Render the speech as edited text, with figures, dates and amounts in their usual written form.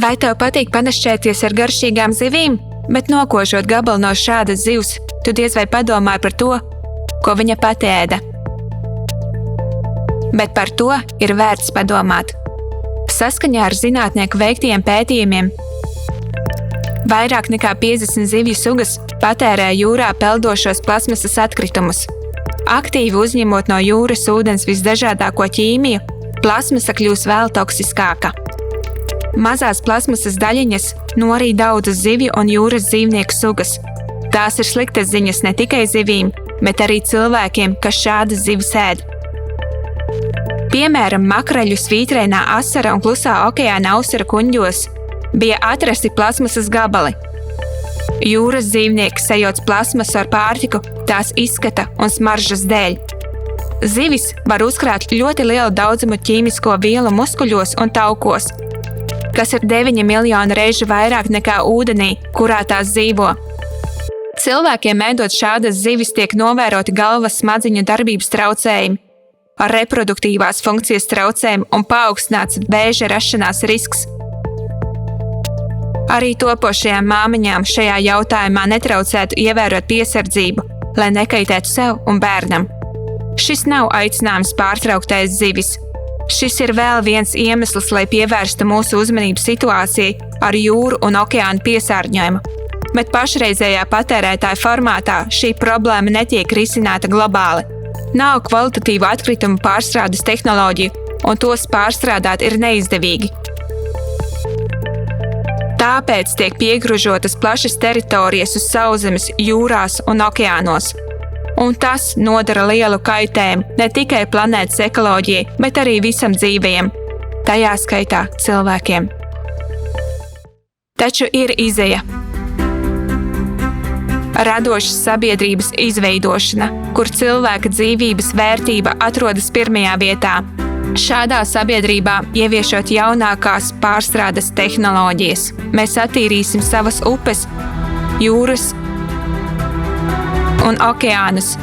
Vai tev patīk panašķēties ar garšīgām zivīm, bet nokožot gabalu no šādas zivs, tu diez vai padomāji par to, ko viņa pati ēda? Bet par to ir vērts padomāt. Saskaņā ar zinātnieku veiktiem pētījumiem, vairāk nekā 50 zivju sugas patērē jūrā peldošos plasmasas atkritumus. Aktīvi uzņemot no jūras ūdens visdažādāko ķīmiju, plasmasa kļūs vēl toksiskāka. Mazās plasmasas daļiņas norīd daudzas zivju un jūras dzīvnieku sugas. Tās ir sliktas ziņas ne tikai zivīm, bet arī cilvēkiem, kas šādas zivis ēd. Piemēram, makraļu svītrēnā Asara un Klusā okeāna ausara kuņģos bija atrasti plasmasas gabali. Jūras dzīvnieki sajauc plasmasu ar pārtiku tās izskata un smaržas dēļ. Zivis var uzkrāt ļoti lielu daudzumu ķīmisko vielu muskuļos un taukos, kas ir 9 miljonu reižu vairāk nekā ūdenī, kurā tās dzīvo. Cilvēkiem ēdot šādas zivis tiek novēroti galvas smadziņu darbības traucējumi, reproduktīvās funkcijas traucējumi un paaugstināts vēža rašanās risks. Arī topošajām māmiņām šajā jautājumā netraucētu ievērot piesardzību, lai nekaitētu sev un bērnam. Šis nav aicinājums pārtraukt ēst zivis. Šis ir vēl viens iemesls, lai pievērstu mūsu uzmanību situācijai ar jūru un okeānu piesārņojumu. Bet pašreizējā patērētāja formātā šī problēma netiek risināta globāli. Nav kvalitatīvu atkritumu pārstrādes tehnoloģiju, un tos pārstrādāt ir neizdevīgi. Tāpēc tiek piegružotas plašas teritorijas uz sauszemes, jūrās un okeānos. Un tas nodara lielu kaitējumu ne tikai planētas ekoloģijai, bet arī visam dzīvajam, tajā skaitā cilvēkiem. Taču ir izeja. Radošas sabiedrības izveidošana, kur cilvēka dzīvības vērtība atrodas pirmajā vietā. Šādā sabiedrībā, ieviešot jaunākās pārstrādes tehnoloģijas, mēs attīrīsim savas upes, jūras un okeānus